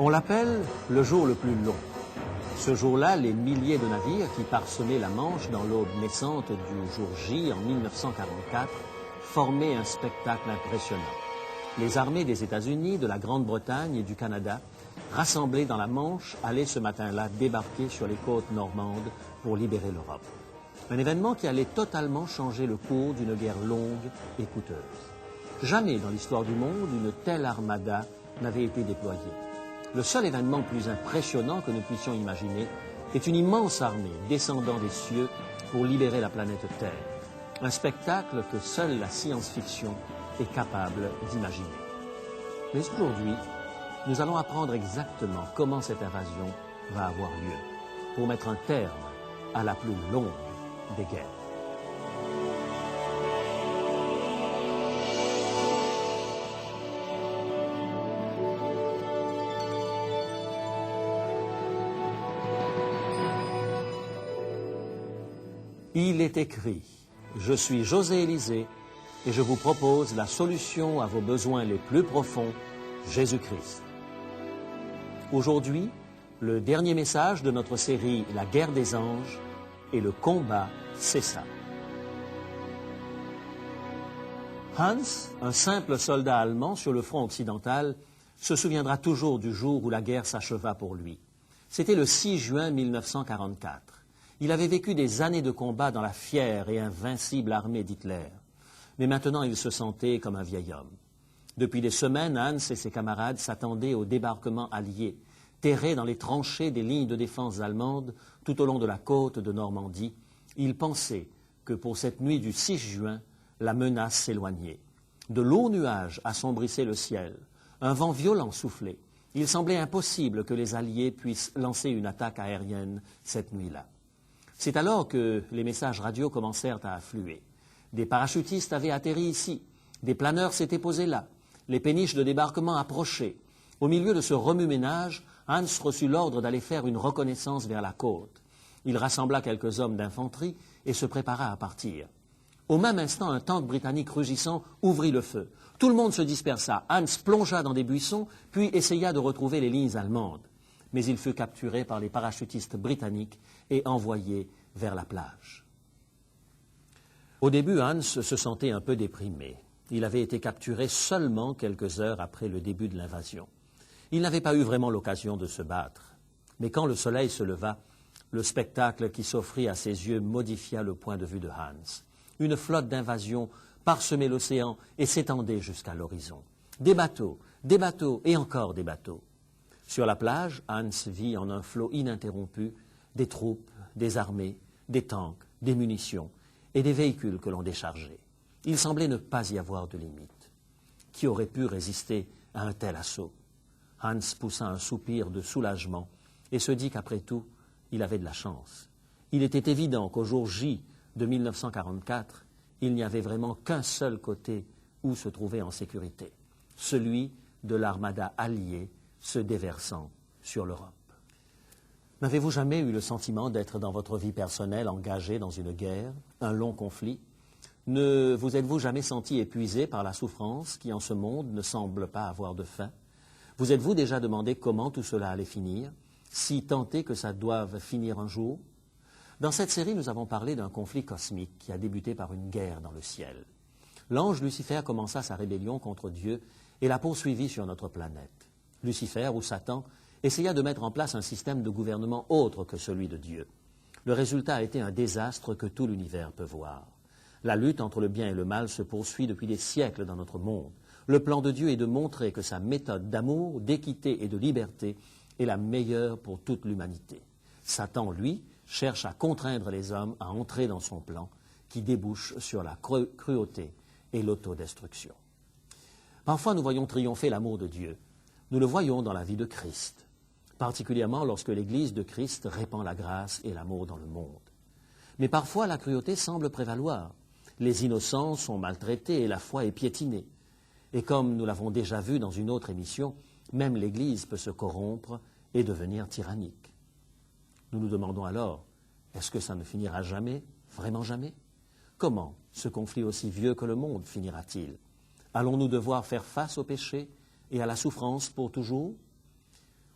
On l'appelle le jour le plus long. Ce jour-là, les milliers de navires qui parsemaient la Manche dans l'aube naissante du jour J en 1944 formaient un spectacle impressionnant. Les armées des États-Unis, de la Grande-Bretagne et du Canada, rassemblées dans la Manche, allaient ce matin-là débarquer sur les côtes normandes pour libérer l'Europe. Un événement qui allait totalement changer le cours d'une guerre longue et coûteuse. Jamais dans l'histoire du monde, une telle armada n'avait été déployée. Le seul événement plus impressionnant que nous puissions imaginer est une immense armée descendant des cieux pour libérer la planète Terre. Un spectacle que seule la science-fiction est capable d'imaginer. Mais aujourd'hui, nous allons apprendre exactement comment cette invasion va avoir lieu pour mettre un terme à la plus longue des guerres. Il est écrit, je suis José Élysée et je vous propose la solution à vos besoins les plus profonds, Jésus-Christ. Aujourd'hui, le dernier message de notre série La guerre des anges et le combat cessa. Hans, un simple soldat allemand sur le front occidental, se souviendra toujours du jour où la guerre s'acheva pour lui. C'était le 6 juin 1944. Il avait vécu des années de combat dans la fière et invincible armée d'Hitler. Mais maintenant, il se sentait comme un vieil homme. Depuis des semaines, Hans et ses camarades s'attendaient au débarquement allié, terrés dans les tranchées des lignes de défense allemandes tout au long de la côte de Normandie. Ils pensaient que pour cette nuit du 6 juin, la menace s'éloignait. De lourds nuages assombrissaient le ciel. Un vent violent soufflait. Il semblait impossible que les Alliés puissent lancer une attaque aérienne cette nuit-là. C'est alors que les messages radio commencèrent à affluer. Des parachutistes avaient atterri ici, des planeurs s'étaient posés là, les péniches de débarquement approchaient. Au milieu de ce remue-ménage, Hans reçut l'ordre d'aller faire une reconnaissance vers la côte. Il rassembla quelques hommes d'infanterie et se prépara à partir. Au même instant, un tank britannique rugissant ouvrit le feu. Tout le monde se dispersa. Hans plongea dans des buissons, puis essaya de retrouver les lignes allemandes. Mais il fut capturé par les parachutistes britanniques et envoyé vers la plage. Au début, Hans se sentait un peu déprimé. Il avait été capturé seulement quelques heures après le début de l'invasion. Il n'avait pas eu vraiment l'occasion de se battre. Mais quand le soleil se leva, le spectacle qui s'offrit à ses yeux modifia le point de vue de Hans. Une flotte d'invasion parsemait l'océan et s'étendait jusqu'à l'horizon. Des bateaux et encore des bateaux. Sur la plage, Hans vit en un flot ininterrompu des troupes, des armées, des tanks, des munitions et des véhicules que l'on déchargeait. Il semblait ne pas y avoir de limite. Qui aurait pu résister à un tel assaut? Hans poussa un soupir de soulagement et se dit qu'après tout, il avait de la chance. Il était évident qu'au jour J de 1944, il n'y avait vraiment qu'un seul côté où se trouver en sécurité, celui de l'armada alliée se déversant sur l'Europe. N'avez-vous jamais eu le sentiment d'être dans votre vie personnelle engagé dans une guerre, un long conflit? Ne vous êtes-vous jamais senti épuisé par la souffrance qui en ce monde ne semble pas avoir de fin? Vous êtes-vous déjà demandé comment tout cela allait finir, si tant est que ça doive finir un jour? Dans cette série, nous avons parlé d'un conflit cosmique qui a débuté par une guerre dans le ciel. L'ange Lucifer commença sa rébellion contre Dieu et l'a poursuivi sur notre planète. Lucifer, ou Satan, essaya de mettre en place un système de gouvernement autre que celui de Dieu. Le résultat a été un désastre que tout l'univers peut voir. La lutte entre le bien et le mal se poursuit depuis des siècles dans notre monde. Le plan de Dieu est de montrer que sa méthode d'amour, d'équité et de liberté est la meilleure pour toute l'humanité. Satan, lui, cherche à contraindre les hommes à entrer dans son plan qui débouche sur la cruauté et l'autodestruction. Parfois, nous voyons triompher l'amour de Dieu. Nous le voyons dans la vie de Christ, particulièrement lorsque l'Église de Christ répand la grâce et l'amour dans le monde. Mais parfois, la cruauté semble prévaloir. Les innocents sont maltraités et la foi est piétinée. Et comme nous l'avons déjà vu dans une autre émission, même l'Église peut se corrompre et devenir tyrannique. Nous nous demandons alors, est-ce que ça ne finira jamais, vraiment jamais? Comment ce conflit aussi vieux que le monde finira-t-il? Allons-nous devoir faire face au péché et à la souffrance pour toujours?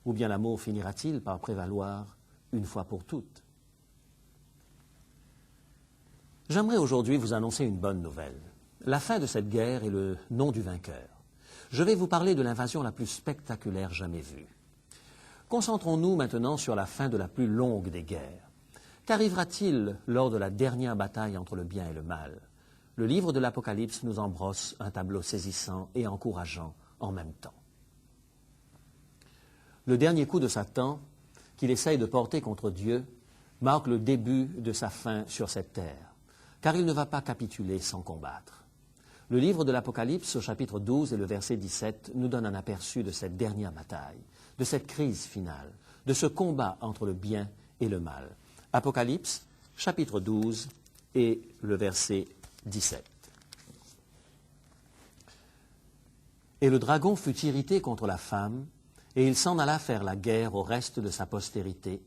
Ou bien l'amour finira-t-il par prévaloir une fois pour toutes? J'aimerais aujourd'hui vous annoncer une bonne nouvelle. La fin de cette guerre est le nom du vainqueur. Je vais vous parler de l'invasion la plus spectaculaire jamais vue. Concentrons-nous maintenant sur la fin de la plus longue des guerres. Qu'arrivera-t-il lors de la dernière bataille entre le bien et le mal? Le livre de l'Apocalypse nous en brosse un tableau saisissant et encourageant en même temps. Le dernier coup de Satan qu'il essaye de porter contre Dieu marque le début de sa fin sur cette terre, car il ne va pas capituler sans combattre. Le livre de l'Apocalypse, au chapitre 12 et le verset 17, nous donne un aperçu de cette dernière bataille, de cette crise finale, de ce combat entre le bien et le mal. Apocalypse, chapitre 12 et le verset 17. Et le dragon fut irrité contre la femme, et il s'en alla faire la guerre au reste de sa postérité,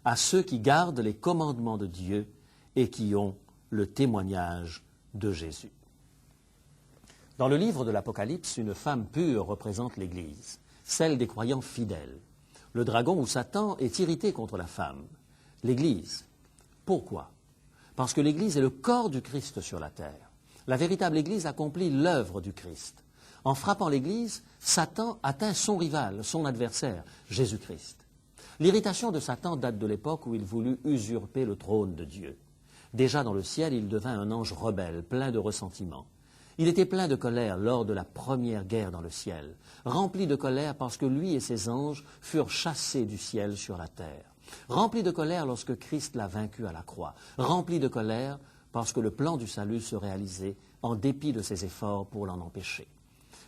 à ceux qui gardent les commandements de Dieu et qui ont le témoignage de Jésus. Dans le livre de l'Apocalypse, une femme pure représente l'Église, celle des croyants fidèles. Le dragon ou Satan est irrité contre la femme, l'Église. Pourquoi? Parce que l'Église est le corps du Christ sur la terre. La véritable Église accomplit l'œuvre du Christ. En frappant l'Église, Satan atteint son rival, son adversaire, Jésus-Christ. L'irritation de Satan date de l'époque où il voulut usurper le trône de Dieu. Déjà dans le ciel, il devint un ange rebelle, plein de ressentiment. Il était plein de colère lors de la première guerre dans le ciel, rempli de colère parce que lui et ses anges furent chassés du ciel sur la terre, rempli de colère lorsque Christ l'a vaincu à la croix, rempli de colère parce que le plan du salut se réalisait en dépit de ses efforts pour l'en empêcher.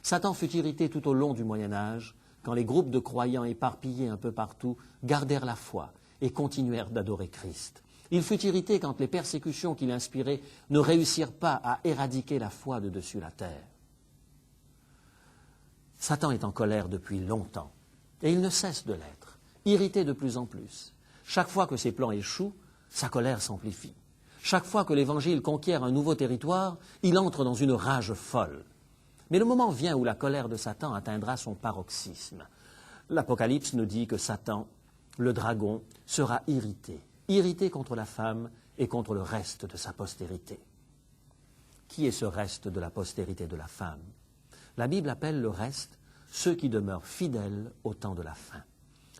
Satan fut irrité tout au long du Moyen-Âge quand les groupes de croyants éparpillés un peu partout gardèrent la foi et continuèrent d'adorer Christ. Il fut irrité quand les persécutions qu'il inspirait ne réussirent pas à éradiquer la foi de dessus la terre. Satan est en colère depuis longtemps, et il ne cesse de l'être, irrité de plus en plus. Chaque fois que ses plans échouent, sa colère s'amplifie. Chaque fois que l'Évangile conquiert un nouveau territoire, il entre dans une rage folle. Mais le moment vient où la colère de Satan atteindra son paroxysme. L'Apocalypse nous dit que Satan, le dragon, sera irrité contre la femme et contre le reste de sa postérité. Qui est ce reste de la postérité de la femme? La Bible appelle le reste ceux qui demeurent fidèles au temps de la fin.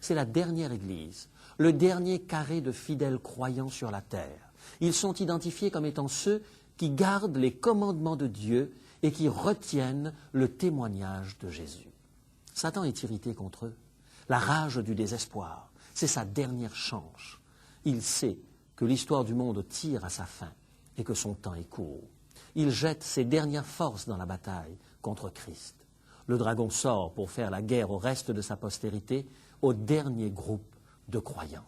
C'est la dernière Église, le dernier carré de fidèles croyants sur la terre. Ils sont identifiés comme étant ceux qui gardent les commandements de Dieu et qui retiennent le témoignage de Jésus. Satan est irrité contre eux. La rage du désespoir, c'est sa dernière chance. Il sait que l'histoire du monde tire à sa fin et que son temps est court. Il jette ses dernières forces dans la bataille contre Christ. Le dragon sort pour faire la guerre au reste de sa postérité, au dernier groupe de croyants.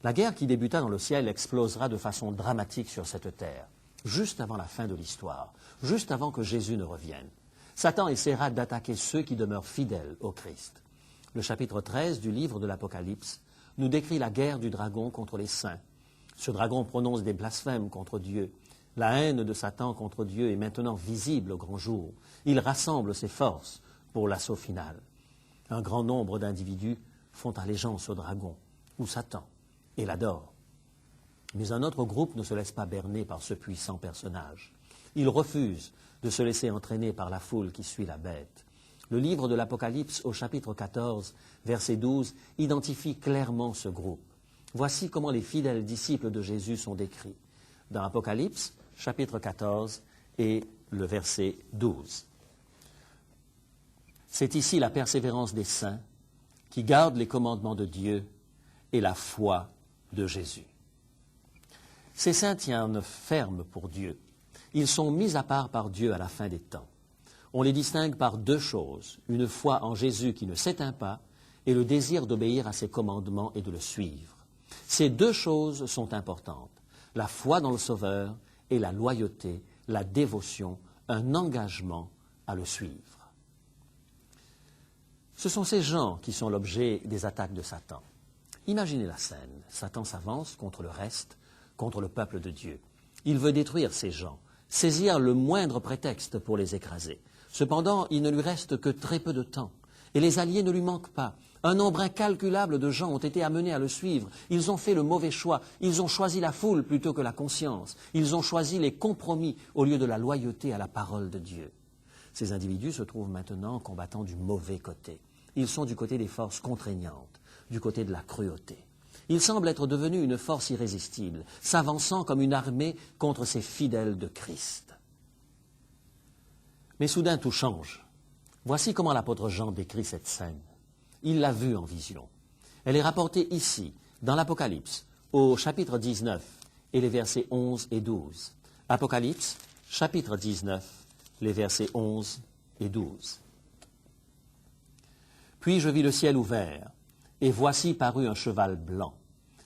La guerre qui débuta dans le ciel explosera de façon dramatique sur cette terre, juste avant la fin de l'histoire, juste avant que Jésus ne revienne. Satan essaiera d'attaquer ceux qui demeurent fidèles au Christ. Le chapitre 13 du livre de l'Apocalypse nous décrit la guerre du dragon contre les saints. Ce dragon prononce des blasphèmes contre Dieu. La haine de Satan contre Dieu est maintenant visible au grand jour. Il rassemble ses forces pour l'assaut final. Un grand nombre d'individus font allégeance au dragon, ou Satan, et l'adorent. Mais un autre groupe ne se laisse pas berner par ce puissant personnage. Il refuse de se laisser entraîner par la foule qui suit la bête. Le livre de l'Apocalypse, au chapitre 14, verset 12, identifie clairement ce groupe. Voici comment les fidèles disciples de Jésus sont décrits. Dans Apocalypse, chapitre 14 et le verset 12. C'est ici la persévérance des saints qui gardent les commandements de Dieu et la foi de Jésus. Ces saints tiennent ferme pour Dieu. Ils sont mis à part par Dieu à la fin des temps. On les distingue par deux choses, une foi en Jésus qui ne s'éteint pas et le désir d'obéir à ses commandements et de le suivre. Ces deux choses sont importantes, la foi dans le Sauveur et la loyauté, la dévotion, un engagement à le suivre. Ce sont ces gens qui sont l'objet des attaques de Satan. Imaginez la scène, Satan s'avance contre le reste, contre le peuple de Dieu. Il veut détruire ces gens, saisir le moindre prétexte pour les écraser. Cependant, il ne lui reste que très peu de temps. Et les alliés ne lui manquent pas. Un nombre incalculable de gens ont été amenés à le suivre. Ils ont fait le mauvais choix. Ils ont choisi la foule plutôt que la conscience. Ils ont choisi les compromis au lieu de la loyauté à la parole de Dieu. Ces individus se trouvent maintenant combattant du mauvais côté. Ils sont du côté des forces contraignantes, du côté de la cruauté. Ils semblent être devenus une force irrésistible, s'avançant comme une armée contre ces fidèles de Christ. Mais soudain tout change. Voici comment l'apôtre Jean décrit cette scène. Il l'a vue en vision. Elle est rapportée ici, dans l'Apocalypse, au chapitre 19 et les versets 11 et 12. Apocalypse, chapitre 19, les versets 11 et 12. Puis je vis le ciel ouvert, et voici parut un cheval blanc.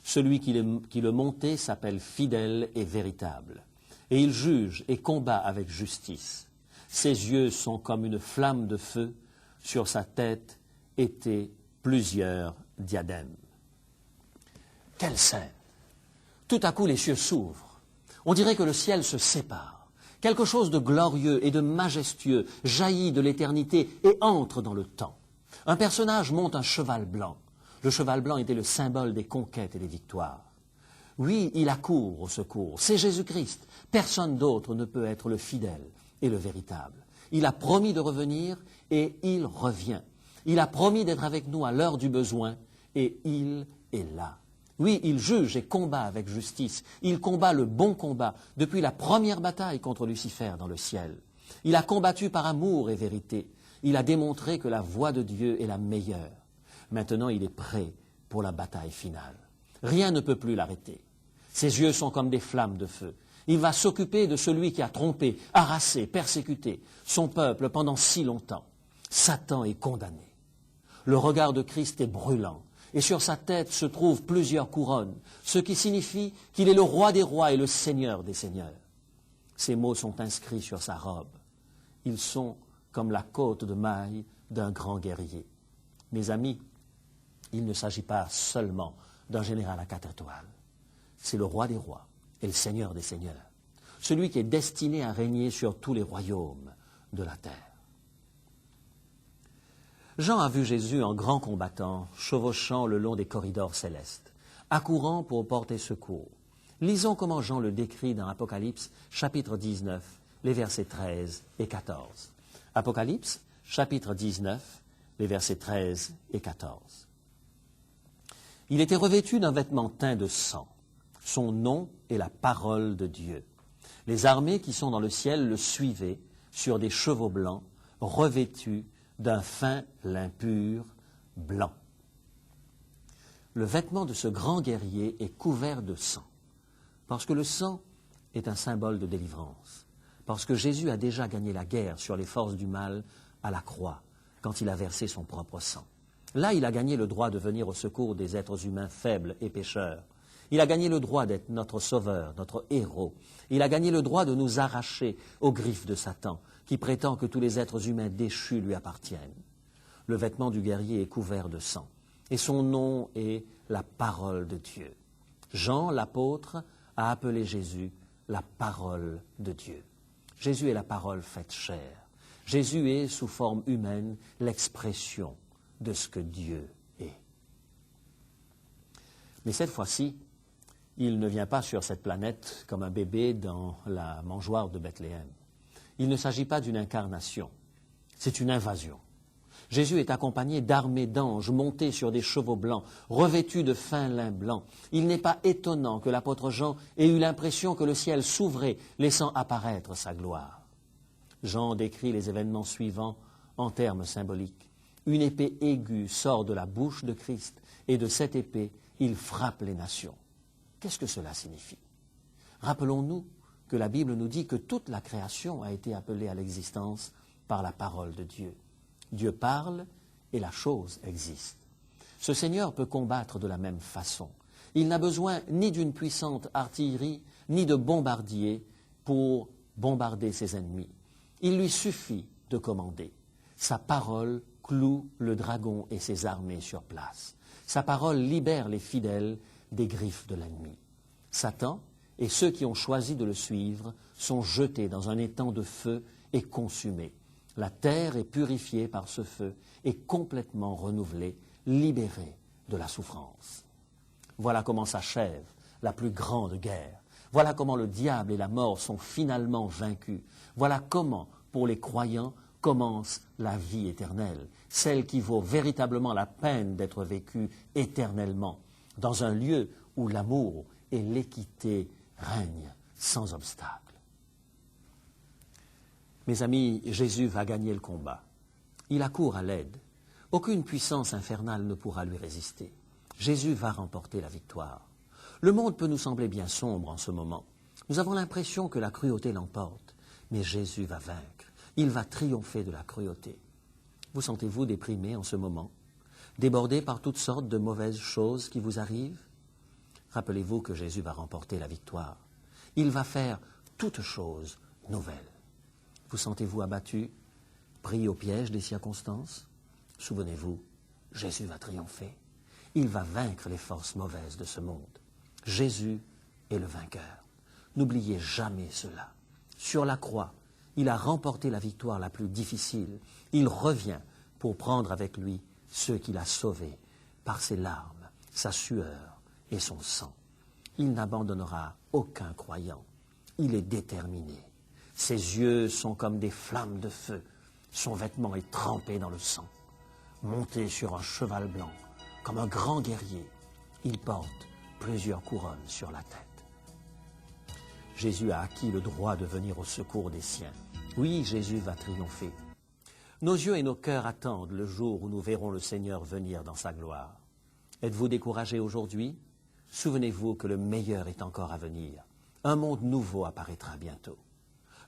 Celui qui le montait s'appelle fidèle et véritable. Et il juge et combat avec justice. Ses yeux sont comme une flamme de feu, sur sa tête étaient plusieurs diadèmes. Quelle scène! Tout à coup les cieux s'ouvrent. On dirait que le ciel se sépare. Quelque chose de glorieux et de majestueux jaillit de l'éternité et entre dans le temps. Un personnage monte un cheval blanc. Le cheval blanc était le symbole des conquêtes et des victoires. Oui, il accourt au secours. C'est Jésus-Christ. Personne d'autre ne peut être le fidèle et le véritable. Il a promis de revenir et il revient. Il a promis d'être avec nous à l'heure du besoin et il est là. Oui, il juge et combat avec justice. Il combat le bon combat depuis la première bataille contre Lucifer dans le ciel. Il a combattu par amour et vérité. Il a démontré que la voie de Dieu est la meilleure. Maintenant, il est prêt pour la bataille finale. Rien ne peut plus l'arrêter. Ses yeux sont comme des flammes de feu. Il va s'occuper de celui qui a trompé, harassé, persécuté son peuple pendant si longtemps. Satan est condamné. Le regard de Christ est brûlant, et sur sa tête se trouvent plusieurs couronnes, ce qui signifie qu'il est le roi des rois et le seigneur des seigneurs. Ces mots sont inscrits sur sa robe. Ils sont comme la cotte de mailles d'un grand guerrier. Mes amis, il ne s'agit pas seulement d'un général à 4 étoiles. C'est le roi des rois et le seigneur des seigneurs, celui qui est destiné à régner sur tous les royaumes de la terre. Jean a vu Jésus en grand combattant, chevauchant le long des corridors célestes, accourant pour porter secours. Lisons comment Jean le décrit dans Apocalypse, chapitre 19, les versets 13 et 14. Apocalypse, chapitre 19, les versets 13 et 14. Il était revêtu d'un vêtement teint de sang. Son nom est la parole de Dieu. Les armées qui sont dans le ciel le suivaient sur des chevaux blancs, revêtus d'un fin lin pur blanc. Le vêtement de ce grand guerrier est couvert de sang, parce que le sang est un symbole de délivrance, parce que Jésus a déjà gagné la guerre sur les forces du mal à la croix, quand il a versé son propre sang. Là, il a gagné le droit de venir au secours des êtres humains faibles et pécheurs. Il a gagné le droit d'être notre sauveur, notre héros. Il a gagné le droit de nous arracher aux griffes de Satan, qui prétend que tous les êtres humains déchus lui appartiennent. Le vêtement du guerrier est couvert de sang, et son nom est la parole de Dieu. Jean, l'apôtre, a appelé Jésus la parole de Dieu. Jésus est la parole faite chair. Jésus est, sous forme humaine, l'expression de ce que Dieu est. Mais cette fois-ci, il ne vient pas sur cette planète comme un bébé dans la mangeoire de Bethléem. Il ne s'agit pas d'une incarnation, c'est une invasion. Jésus est accompagné d'armées d'anges montés sur des chevaux blancs, revêtus de fin lin blanc. Il n'est pas étonnant que l'apôtre Jean ait eu l'impression que le ciel s'ouvrait, laissant apparaître sa gloire. Jean décrit les événements suivants en termes symboliques. Une épée aiguë sort de la bouche de Christ, et de cette épée, il frappe les nations. Qu'est-ce que cela signifie? Rappelons-nous que la Bible nous dit que toute la création a été appelée à l'existence par la parole de Dieu. Dieu parle et la chose existe. Ce Seigneur peut combattre de la même façon. Il n'a besoin ni d'une puissante artillerie, ni de bombardiers pour bombarder ses ennemis. Il lui suffit de commander. Sa parole cloue le dragon et ses armées sur place. Sa parole libère les fidèles des griffes de l'ennemi. Satan et ceux qui ont choisi de le suivre sont jetés dans un étang de feu et consumés. La terre est purifiée par ce feu et complètement renouvelée, libérée de la souffrance. Voilà comment s'achève la plus grande guerre. Voilà comment le diable et la mort sont finalement vaincus. Voilà comment, pour les croyants, commence la vie éternelle, celle qui vaut véritablement la peine d'être vécue éternellement, dans un lieu où l'amour et l'équité règnent sans obstacle. Mes amis, Jésus va gagner le combat. Il accourt à l'aide. Aucune puissance infernale ne pourra lui résister. Jésus va remporter la victoire. Le monde peut nous sembler bien sombre en ce moment. Nous avons l'impression que la cruauté l'emporte, mais Jésus va vaincre. Il va triompher de la cruauté. Vous sentez-vous déprimé en ce moment, débordé par toutes sortes de mauvaises choses qui vous arrivent? Rappelez-vous que Jésus va remporter la victoire. Il va faire toutes choses nouvelles. Vous sentez-vous abattu, pris au piège des circonstances? Souvenez-vous, Jésus va triompher. Il va vaincre les forces mauvaises de ce monde. Jésus est le vainqueur. N'oubliez jamais cela. Sur la croix, il a remporté la victoire la plus difficile. Il revient pour prendre avec lui ceux qu'il a sauvés par ses larmes, sa sueur et son sang. Il n'abandonnera aucun croyant. Il est déterminé. Ses yeux sont comme des flammes de feu. Son vêtement est trempé dans le sang. Monté sur un cheval blanc, comme un grand guerrier, il porte plusieurs couronnes sur la tête. Jésus a acquis le droit de venir au secours des siens. Oui, Jésus va triompher. Nos yeux et nos cœurs attendent le jour où nous verrons le Seigneur venir dans sa gloire. Êtes-vous découragé aujourd'hui? Souvenez-vous que le meilleur est encore à venir. Un monde nouveau apparaîtra bientôt.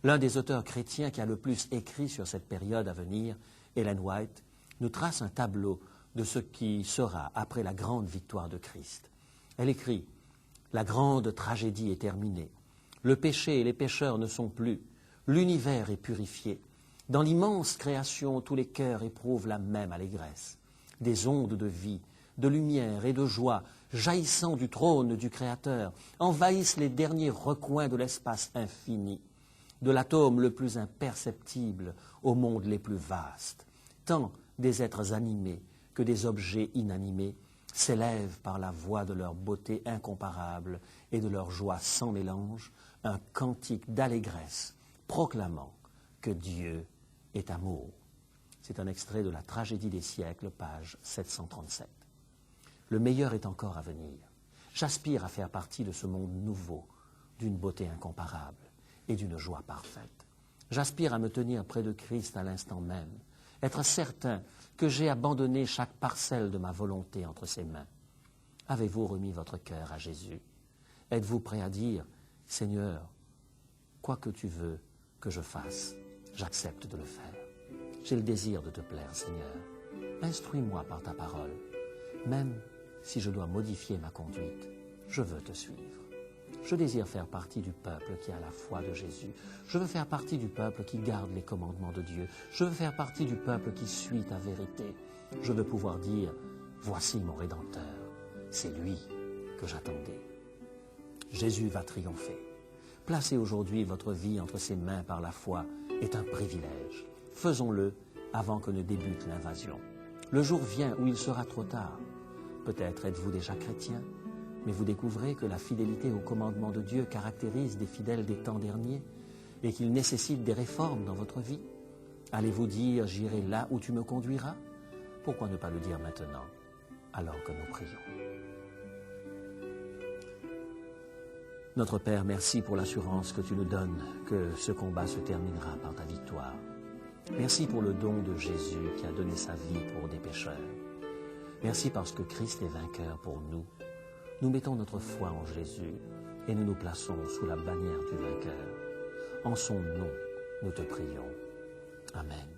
L'un des auteurs chrétiens qui a le plus écrit sur cette période à venir, Ellen White, nous trace un tableau de ce qui sera après la grande victoire de Christ. Elle écrit « La grande tragédie est terminée. Le péché et les pécheurs ne sont plus. L'univers est purifié. Dans l'immense création, tous les cœurs éprouvent la même allégresse. Des ondes de vie, de lumière et de joie, jaillissant du trône du Créateur, envahissent les derniers recoins de l'espace infini, de l'atome le plus imperceptible au monde les plus vastes. Tant des êtres animés que des objets inanimés s'élèvent par la voix de leur beauté incomparable et de leur joie sans mélange, un cantique d'allégresse proclamant que Dieu est amour. C'est un extrait de la Tragédie des siècles, page 737. Le meilleur est encore à venir. J'aspire à faire partie de ce monde nouveau, d'une beauté incomparable et d'une joie parfaite. J'aspire à me tenir près de Christ à l'instant même, être certain que j'ai abandonné chaque parcelle de ma volonté entre ses mains. Avez-vous remis votre cœur à Jésus? Êtes-vous prêt à dire, Seigneur, quoi que tu veux que je fasse, j'accepte de le faire. J'ai le désir de te plaire, Seigneur. Instruis-moi par ta parole. Même si je dois modifier ma conduite, je veux te suivre. Je désire faire partie du peuple qui a la foi de Jésus. Je veux faire partie du peuple qui garde les commandements de Dieu. Je veux faire partie du peuple qui suit ta vérité. Je veux pouvoir dire, voici mon Rédempteur. C'est lui que j'attendais. Jésus va triompher. Placez aujourd'hui votre vie entre ses mains par la foi est un privilège. Faisons-le avant que ne débute l'invasion. Le jour vient où il sera trop tard. Peut-être êtes-vous déjà chrétien, mais vous découvrez que la fidélité aux commandements de Dieu caractérise des fidèles des temps derniers et qu'il nécessite des réformes dans votre vie. Allez-vous dire « J'irai là où tu me conduiras » ? Pourquoi ne pas le dire maintenant, alors que nous prions? Notre Père, merci pour l'assurance que tu nous donnes que ce combat se terminera par ta victoire. Merci pour le don de Jésus qui a donné sa vie pour des pécheurs. Merci parce que Christ est vainqueur pour nous. Nous mettons notre foi en Jésus et nous nous plaçons sous la bannière du vainqueur. En son nom, nous te prions. Amen.